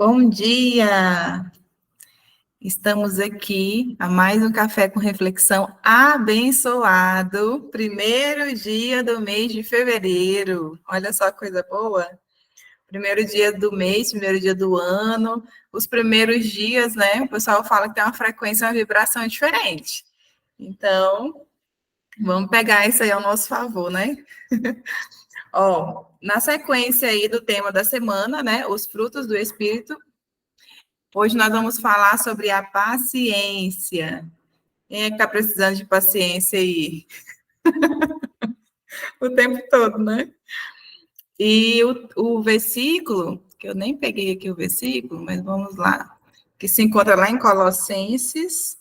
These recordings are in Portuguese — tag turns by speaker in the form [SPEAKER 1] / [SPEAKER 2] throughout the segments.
[SPEAKER 1] Bom dia! Estamos aqui a mais um Café com Reflexão abençoado, primeiro dia do mês de fevereiro. Olha só que coisa boa! Primeiro dia do mês, primeiro dia do ano, os primeiros dias, né? O pessoal fala que tem uma frequência, uma vibração diferente. Então, vamos pegar isso aí ao nosso favor, né? Ó, na sequência aí do tema da semana, né? Os frutos do Espírito. Hoje nós vamos falar sobre a paciência. Quem é que está precisando de paciência aí? O tempo todo, né? E o versículo, que eu nem peguei aqui o versículo, mas vamos lá, que se encontra lá em Colossenses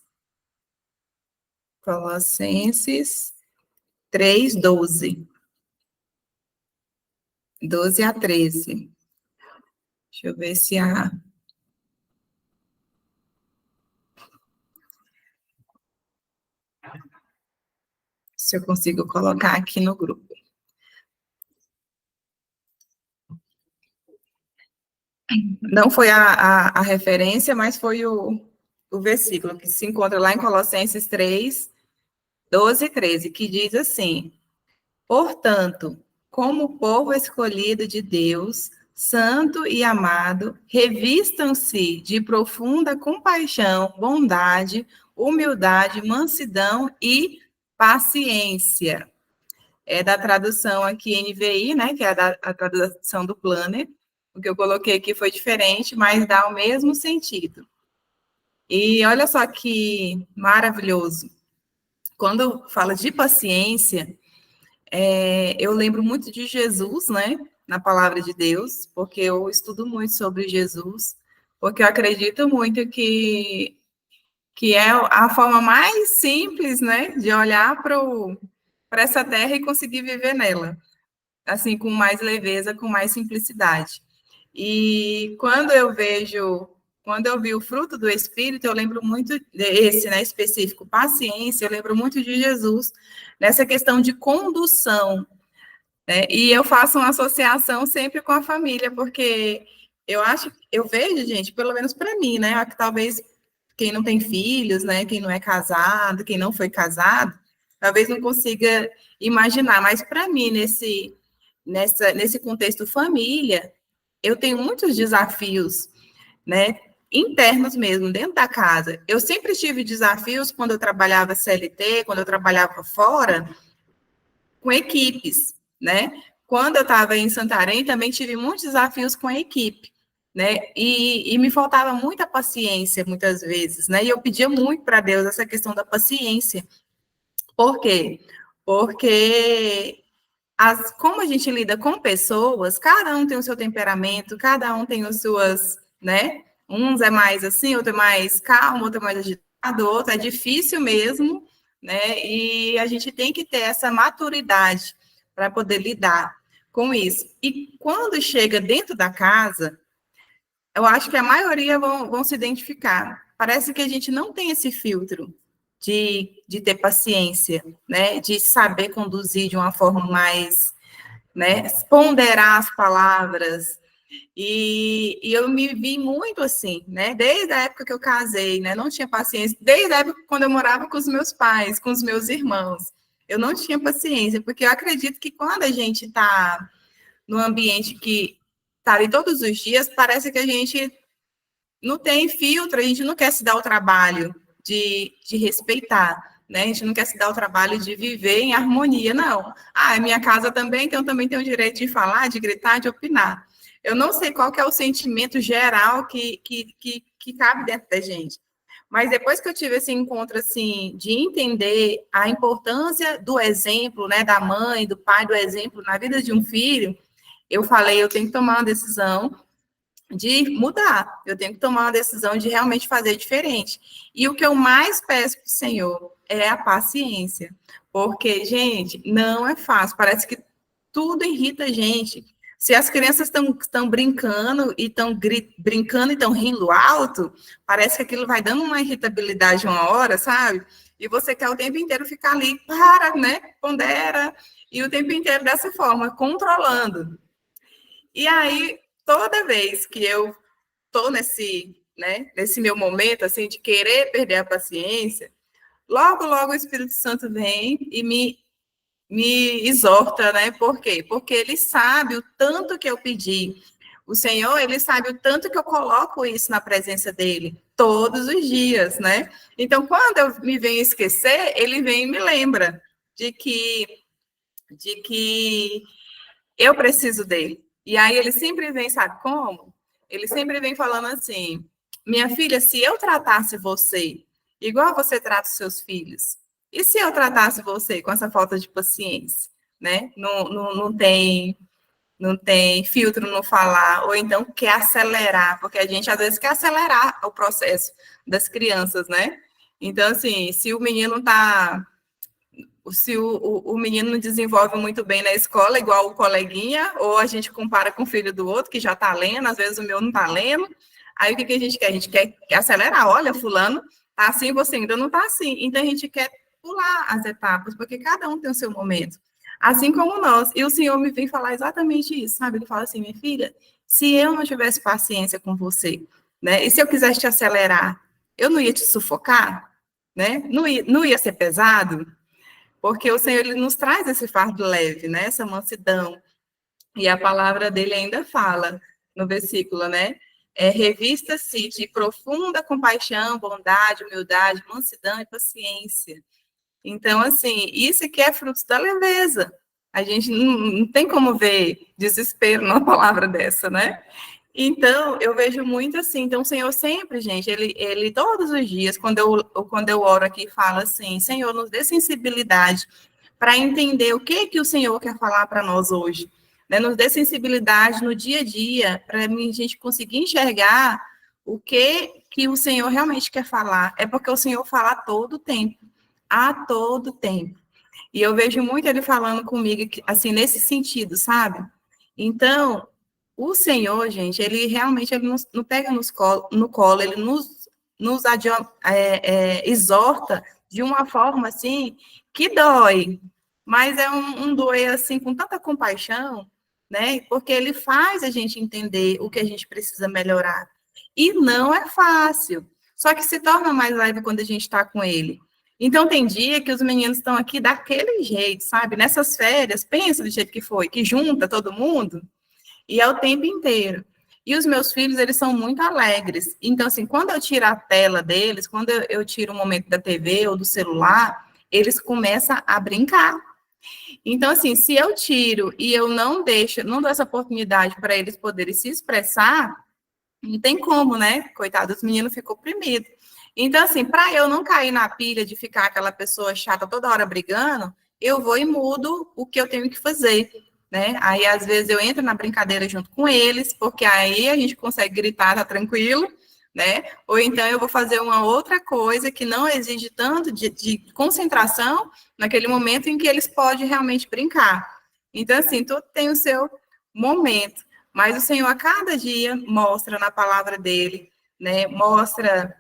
[SPEAKER 1] 3:12. 12 a 13. Deixa eu ver se eu consigo colocar aqui no grupo. Não foi a referência, mas foi o versículo que se encontra lá em Colossenses 3:12 e 13, que diz assim: portanto, como povo escolhido de Deus, santo e amado, revistam-se de profunda compaixão, bondade, humildade, mansidão e paciência. É da tradução aqui NVI, né, que é a tradução do Planner. O que eu coloquei aqui foi diferente, mas dá o mesmo sentido. E olha só que maravilhoso. Quando fala de paciência, eu lembro muito de Jesus, né, na palavra de Deus, porque eu estudo muito sobre Jesus, porque eu acredito muito que é a forma mais simples, né, de olhar para essa terra e conseguir viver nela, assim, com mais leveza, com mais simplicidade. E quando eu vi o fruto do Espírito, eu lembro muito desse, né, específico, paciência, eu lembro muito de Jesus, nessa questão de condução, né? E eu faço uma associação sempre com a família, porque eu vejo, gente, pelo menos para mim, né, que talvez quem não tem filhos, né, quem não é casado, quem não foi casado, talvez não consiga imaginar, mas para mim, nesse contexto família, eu tenho muitos desafios, né, internos mesmo, dentro da casa. Eu sempre tive desafios quando eu trabalhava CLT, quando eu trabalhava fora, com equipes, né? Quando eu estava em Santarém, também tive muitos desafios com a equipe, né? E me faltava muita paciência, muitas vezes, né? E eu pedia muito para Deus essa questão da paciência. Por quê? Porque como a gente lida com pessoas, cada um tem o seu temperamento, cada um tem as suas, né? Uns é mais assim, outro é mais calmo, outro é mais agitado, outro é difícil mesmo, né? E a gente tem que ter essa maturidade para poder lidar com isso. E quando chega dentro da casa, eu acho que a maioria vão se identificar. Parece que a gente não tem esse filtro de ter paciência, né? De saber conduzir de uma forma mais, né, ponderar as palavras, e eu me vi muito assim, né, desde a época que eu casei, né, não tinha paciência, desde a época quando eu morava com os meus pais, com os meus irmãos, eu não tinha paciência, porque eu acredito que quando a gente está num ambiente que está ali todos os dias, parece que a gente não tem filtro, a gente não quer se dar o trabalho de respeitar, né? A gente não quer se dar o trabalho de viver em harmonia, não. Ah, é minha casa também, então também tenho o direito de falar, de gritar, de opinar. Eu não sei qual que é o sentimento geral que cabe dentro da gente. Mas depois que eu tive esse encontro, assim, de entender a importância do exemplo, né, da mãe, do pai, do exemplo na vida de um filho, eu falei, eu tenho que tomar uma decisão de mudar, eu tenho que tomar uma decisão de realmente fazer diferente. E o que eu mais peço para o Senhor é a paciência, porque, gente, não é fácil, parece que tudo irrita a gente. Se as crianças estão brincando e estão brincando e estão rindo alto, parece que aquilo vai dando uma irritabilidade uma hora, sabe? E você quer o tempo inteiro ficar ali, para, né? Pondera, e o tempo inteiro dessa forma, controlando. E aí, toda vez que eu estou nesse meu momento, assim, de querer perder a paciência, logo, logo o Espírito Santo vem e me exorta, né? Por quê? Porque ele sabe o tanto que eu pedi. O Senhor, ele sabe o tanto que eu coloco isso na presença dele, todos os dias, né? Então, quando eu me venho esquecer, ele vem e me lembra de que eu preciso dele. E aí ele sempre vem, sabe como? Ele sempre vem falando assim: minha filha, se eu tratasse você igual você trata os seus filhos, e se eu tratasse você com essa falta de paciência, né? Não tem filtro no falar, ou então quer acelerar, porque a gente às vezes quer acelerar o processo das crianças, né? Então, assim, se o menino está se o menino não desenvolve muito bem na escola, igual o coleguinha, ou a gente compara com o filho do outro, que já está lendo, às vezes o meu não está lendo. Aí o que a gente quer? A gente quer acelerar. Olha, fulano está assim, você ainda não está assim. Então a gente quer pular as etapas, porque cada um tem o seu momento. Assim como nós. E o Senhor me vem falar exatamente isso, sabe? Ele fala assim, minha filha, se eu não tivesse paciência com você, né? E se eu quisesse te acelerar, eu não ia te sufocar, né? Não ia ser pesado? Porque o Senhor ele nos traz esse fardo leve, né? Essa mansidão. E a palavra dele ainda fala no versículo, né? Revista-se de profunda compaixão, bondade, humildade, mansidão e paciência. Então, assim, isso que é fruto da leveza. A gente não tem como ver desespero numa palavra dessa, né? Então, eu vejo muito assim. Então, o Senhor sempre, gente, ele todos os dias, quando eu oro aqui, fala assim: Senhor, nos dê sensibilidade para entender o que o Senhor quer falar para nós hoje. Né? Nos dê sensibilidade no dia a dia, para a gente conseguir enxergar o que o Senhor realmente quer falar. É porque o Senhor fala a todo tempo. E eu vejo muito ele falando comigo, assim, nesse sentido, sabe? Então, o Senhor, gente, ele realmente ele não pega no colo, ele nos exorta de uma forma, assim, que dói, mas é um doer, assim, com tanta compaixão, né? Porque ele faz a gente entender o que a gente precisa melhorar. E não é fácil, só que se torna mais leve quando a gente está com ele. Então, tem dia que os meninos estão aqui daquele jeito, sabe? Nessas férias, pensa do jeito que foi, que junta todo mundo, e é o tempo inteiro. E os meus filhos, eles são muito alegres. Então, assim, quando eu tiro a tela deles, quando eu tiro um momento da TV ou do celular, eles começam a brincar. Então, assim, se eu tiro e eu não dou essa oportunidade para eles poderem se expressar, não tem como, né? Coitado, os meninos ficam oprimidos. Então, assim, para eu não cair na pilha de ficar aquela pessoa chata toda hora brigando, eu vou e mudo o que eu tenho que fazer, né? Aí, às vezes, eu entro na brincadeira junto com eles, porque aí a gente consegue gritar, tá tranquilo, né? Ou então eu vou fazer uma outra coisa que não exige tanto de concentração naquele momento em que eles podem realmente brincar. Então, assim, tudo tem o seu momento. Mas o Senhor, a cada dia, mostra na palavra dele, né? Mostra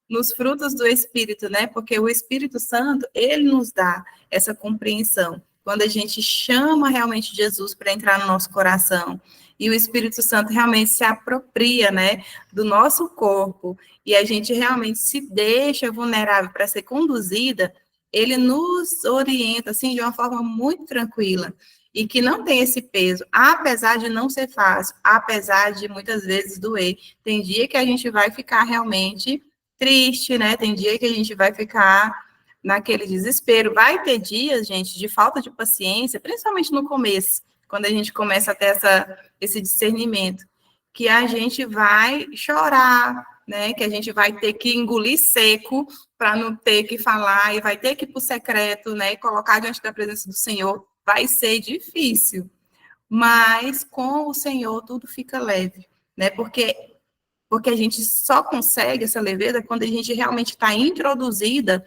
[SPEAKER 1] nos frutos do Espírito, né? Porque o Espírito Santo, ele nos dá essa compreensão. Quando a gente chama realmente Jesus para entrar no nosso coração, e o Espírito Santo realmente se apropria, né, do nosso corpo, e a gente realmente se deixa vulnerável para ser conduzida, ele nos orienta, assim, de uma forma muito tranquila, e que não tem esse peso, apesar de não ser fácil, apesar de muitas vezes doer. Tem dia que a gente vai ficar realmente triste, né? Tem dia que a gente vai ficar naquele desespero. Vai ter dias, gente, de falta de paciência, principalmente no começo, quando a gente começa a ter esse discernimento, que a gente vai chorar, né? Que a gente vai ter que engolir seco para não ter que falar e vai ter que ir para o secreto, né? E colocar diante da presença do Senhor. Vai ser difícil, mas com o Senhor tudo fica leve, né? Porque a gente só consegue essa leveza quando a gente realmente está introduzida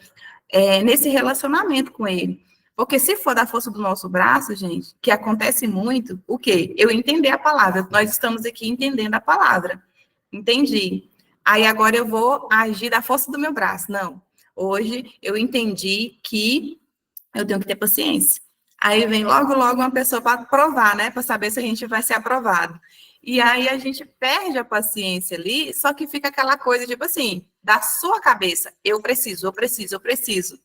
[SPEAKER 1] nesse relacionamento com Ele. Porque se for da força do nosso braço, gente, que acontece muito, o quê? Eu entender a palavra. Nós estamos aqui entendendo a palavra. Entendi. Aí agora eu vou agir da força do meu braço. Não. Hoje eu entendi que eu tenho que ter paciência. Aí vem logo, logo uma pessoa para provar, né? Para saber se a gente vai ser aprovado. E aí a gente perde a paciência ali, só que fica aquela coisa, tipo assim, da sua cabeça, eu preciso, eu preciso, eu preciso.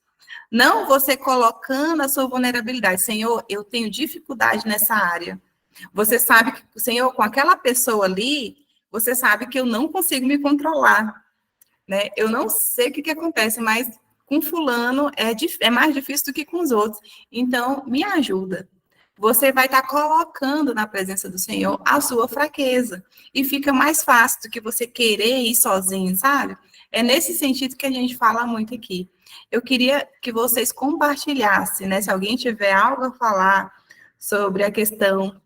[SPEAKER 1] Não você colocando a sua vulnerabilidade. Senhor, eu tenho dificuldade nessa área. Você sabe que, Senhor, com aquela pessoa ali, você sabe que eu não consigo me controlar, né? Eu não sei o que acontece, mas com fulano é mais difícil do que com os outros. Então, me ajuda. Você vai estar colocando na presença do Senhor a sua fraqueza. E fica mais fácil do que você querer ir sozinho, sabe? É nesse sentido que a gente fala muito aqui. Eu queria que vocês compartilhassem, né? Se alguém tiver algo a falar sobre a questão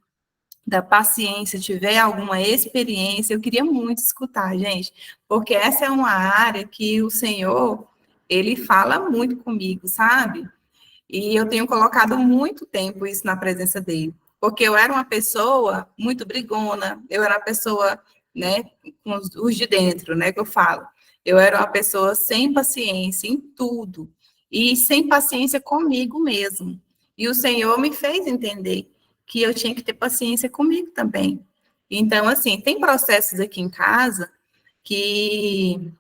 [SPEAKER 1] da paciência, tiver alguma experiência, eu queria muito escutar, gente, porque essa é uma área que o Senhor, ele fala muito comigo, sabe? E eu tenho colocado muito tempo isso na presença dele, porque eu era uma pessoa muito brigona, eu era uma pessoa, né, com os de dentro, né, que eu falo. Eu era uma pessoa sem paciência em tudo, e sem paciência comigo mesmo. E o Senhor me fez entender que eu tinha que ter paciência comigo também. Então, assim, tem processos aqui em casa que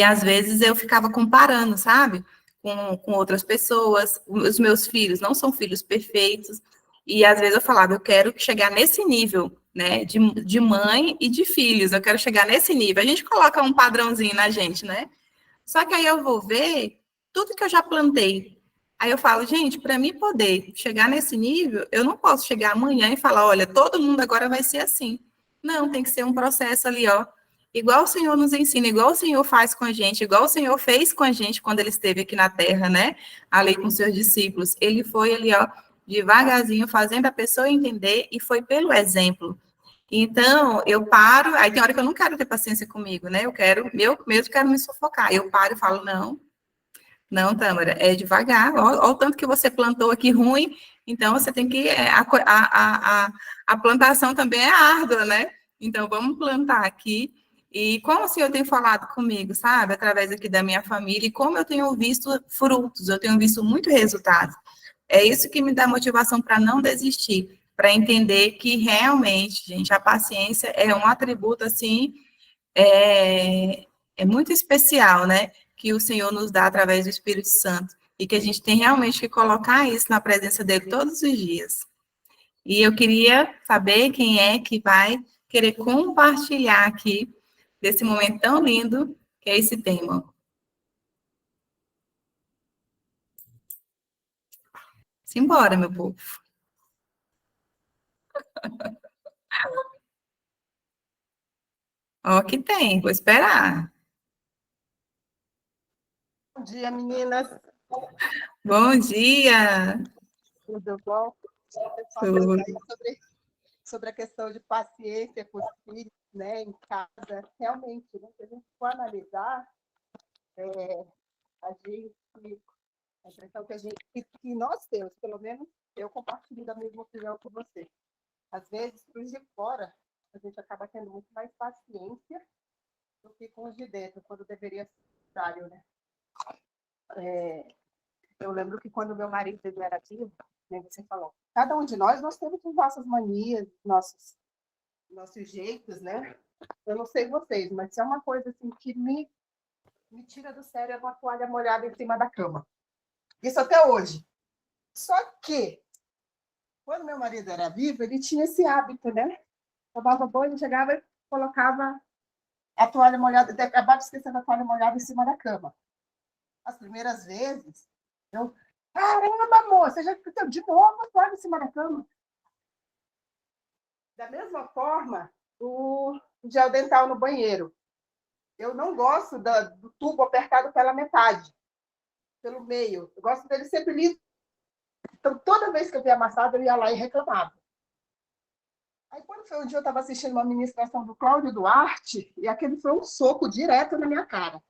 [SPEAKER 1] às vezes eu ficava comparando, sabe? Com outras pessoas. Os meus filhos não são filhos perfeitos. E às vezes eu falava, eu quero chegar nesse nível, né? De mãe e de filhos, eu quero chegar nesse nível. A gente coloca um padrãozinho na gente, né? Só que aí eu vou ver tudo que eu já plantei. Aí eu falo, gente, para mim poder chegar nesse nível, eu não posso chegar amanhã e falar, olha, todo mundo agora vai ser assim. Não, tem que ser um processo ali, ó. Igual o Senhor nos ensina, igual o Senhor faz com a gente, igual o Senhor fez com a gente quando ele esteve aqui na terra, né? Ali com seus discípulos. Ele foi ali, ó, devagarzinho, fazendo a pessoa entender e foi pelo exemplo. Então, eu paro, aí tem hora que eu não quero ter paciência comigo, né? Eu mesmo quero me sufocar. Eu paro e falo, não, não, Tâmara, é devagar. Olha o tanto que você plantou aqui ruim, então você tem que. A plantação também é árdua, né? Então, vamos plantar aqui. E como o Senhor tem falado comigo, sabe? Através aqui da minha família, e como eu tenho visto frutos, eu tenho visto muito resultado. É isso que me dá motivação para não desistir, para entender que realmente, gente, a paciência é um atributo assim, é, é muito especial, né? Que o Senhor nos dá através do Espírito Santo e que a gente tem realmente que colocar isso na presença dele todos os dias. E eu queria saber quem é que vai querer compartilhar aqui desse momento tão lindo que é esse tema. Simbora, meu povo. Ó, que tem, vou esperar.
[SPEAKER 2] Bom dia, meninas.
[SPEAKER 1] Bom dia.
[SPEAKER 2] Tudo bom?
[SPEAKER 1] Tudo.
[SPEAKER 2] Sobre a questão de paciência com os filhos, né, em casa. Realmente, né, se a gente for analisar, a gente, a impressão que nós temos, pelo menos eu compartilho da mesma opinião que você. Às vezes, para os de fora, a gente acaba tendo muito mais paciência do que com os de dentro, quando deveria ser o contrário, né? Eu lembro que quando meu marido era ativo, né, você falou, cada um de nós temos as nossas manias, nossos jeitos, né? Eu não sei vocês, mas é uma coisa assim que me tira do sério é uma toalha molhada em cima da cama. Isso até hoje. Só que, quando meu marido era vivo, ele tinha esse hábito, né? Tomava banho, chegava e colocava a toalha molhada, acabava esquecendo a toalha molhada em cima da cama. As primeiras vezes, eu, caramba, amor, você já esqueceu de novo a toalha em cima da cama? Da mesma forma, o gel dental no banheiro. Eu não gosto do tubo apertado pela metade, pelo meio. Eu gosto dele sempre liso. Então, toda vez que eu via amassado, eu ia lá e reclamava. Aí, quando foi um dia, eu estava assistindo uma ministração do Cláudio Duarte, e aquele foi um soco direto na minha cara.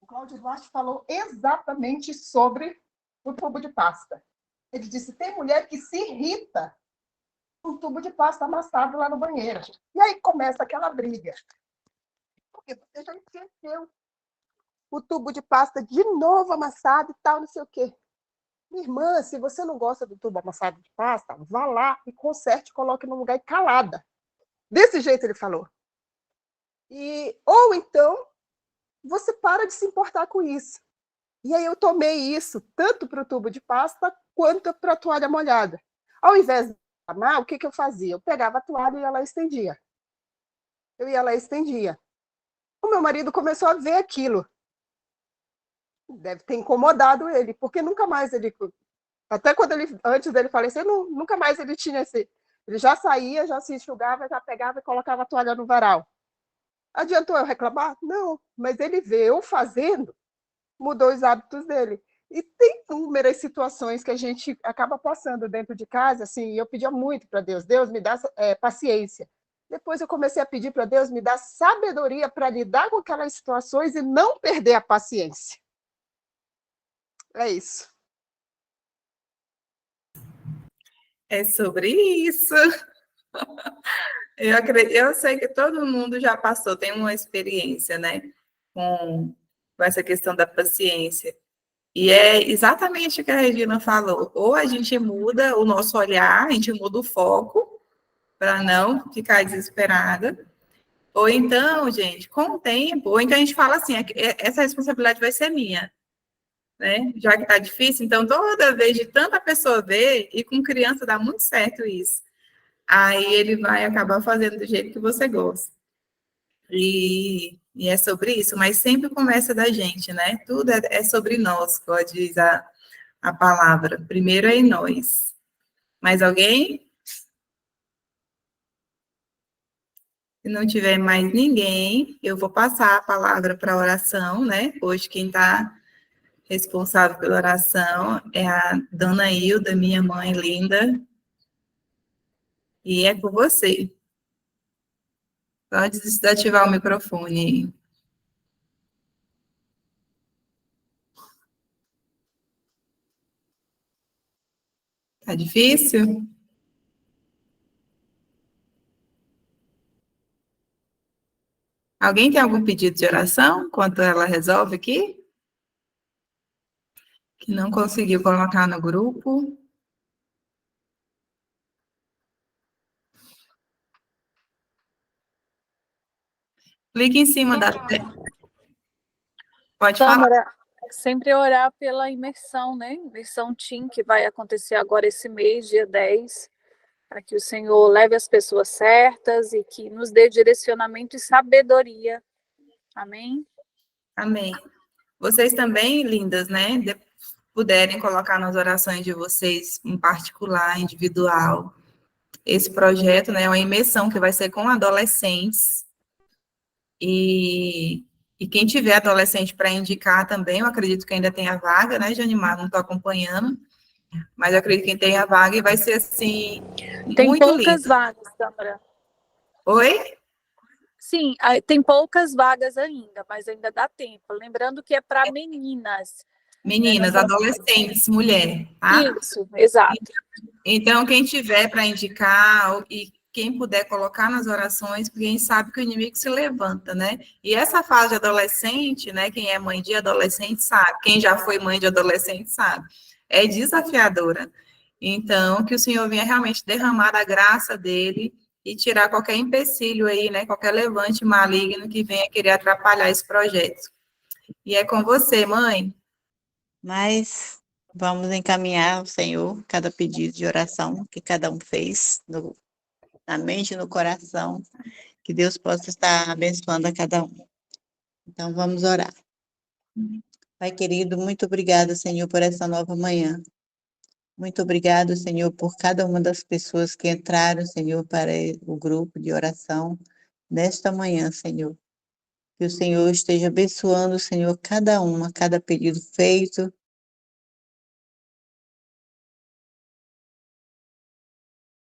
[SPEAKER 2] O Cláudio Duarte falou exatamente sobre o tubo de pasta. Ele disse, tem mulher que se irrita com o tubo de pasta amassado lá no banheiro. E aí começa aquela briga. Porque você já esqueceu o tubo de pasta de novo amassado e tal, não sei o quê. Minha irmã, se você não gosta do tubo amassado de pasta, vá lá e conserte, coloque no lugar e calada. Desse jeito ele falou. Ou então, você para de se importar com isso. E aí eu tomei isso tanto para o tubo de pasta quanto para a toalha molhada. Ao invés de amar, o que eu fazia? Eu pegava a toalha e ela estendia. Eu ia lá e estendia. O meu marido começou a ver aquilo. Deve ter incomodado ele, porque nunca mais ele... Até quando ele, antes dele falecer, nunca mais ele tinha esse... Ele já saía, já se enxugava, já pegava e colocava a toalha no varal. Adiantou eu reclamar? Não, mas ele vê eu fazendo, mudou os hábitos dele. E tem inúmeras situações que a gente acaba passando dentro de casa, assim, e eu pedia muito para Deus, Deus me dá paciência. Depois eu comecei a pedir para Deus me dar sabedoria para lidar com aquelas situações e não perder a paciência. É isso.
[SPEAKER 1] É sobre isso. Eu sei que todo mundo já passou, tem uma experiência, né, com essa questão da paciência. E é exatamente o que a Regina falou. Ou a gente muda o nosso olhar, a gente muda o foco para não ficar desesperada. Ou então, gente, com o tempo, ou então a gente fala assim, essa responsabilidade vai ser minha, né? Já que está difícil, então toda vez de tanta pessoa ver, e com criança dá muito certo isso. Aí ele vai acabar fazendo do jeito que você gosta. E é sobre isso, mas sempre começa da gente, né? Tudo é sobre nós, como diz a palavra. Primeiro é em nós. Mais alguém? Se não tiver mais ninguém, eu vou passar a palavra para a oração, né? Hoje quem está responsável pela oração é a Dona Hilda, minha mãe linda, e é com você. Pode desativar o microfone. Tá difícil? Alguém tem algum pedido de oração enquanto ela resolve aqui? Que não conseguiu colocar no grupo? Clique em cima da... Pode falar.
[SPEAKER 3] Tâmara, sempre orar pela imersão, né? Imersão Team, que vai acontecer agora esse mês, dia 10, para que o Senhor leve as pessoas certas e que nos dê direcionamento e sabedoria. Amém?
[SPEAKER 1] Amém. Vocês também, lindas, né? Puderem colocar nas orações de vocês, em particular, individual, esse projeto, né? É uma imersão que vai ser com adolescentes. E quem tiver adolescente para indicar também, eu acredito que ainda tem a vaga, né, Janimar? Não estou acompanhando, mas eu acredito que tem a vaga e vai ser, assim,
[SPEAKER 3] Tem
[SPEAKER 1] muito
[SPEAKER 3] poucas
[SPEAKER 1] lindo.
[SPEAKER 3] vagas, Tâmara.
[SPEAKER 1] Oi?
[SPEAKER 3] Sim, tem poucas vagas ainda, mas ainda dá tempo. Lembrando que é para meninas.
[SPEAKER 1] Meninas,
[SPEAKER 3] Né?
[SPEAKER 1] adolescentes, mulher, tá?
[SPEAKER 3] Isso, exato.
[SPEAKER 1] Então, quem tiver para indicar e quem puder colocar nas orações, porque a gente sabe que o inimigo se levanta, né? E essa fase de adolescente, né? Quem é mãe de adolescente sabe, quem já foi mãe de adolescente sabe, é desafiadora. Então, que o Senhor venha realmente derramar a graça dele e tirar qualquer empecilho aí, né? Qualquer levante maligno que venha querer atrapalhar esse projeto. E é com você, mãe.
[SPEAKER 4] Mas vamos encaminhar ao Senhor cada pedido de oração que cada um fez na mente e no coração, que Deus possa estar abençoando a cada um. Então vamos orar. Pai querido, muito obrigada, Senhor, por essa nova manhã. Muito obrigado, Senhor, por cada uma das pessoas que entraram, Senhor, para o grupo de oração nesta manhã, Senhor. Que o Senhor esteja abençoando, Senhor, cada pedido feito,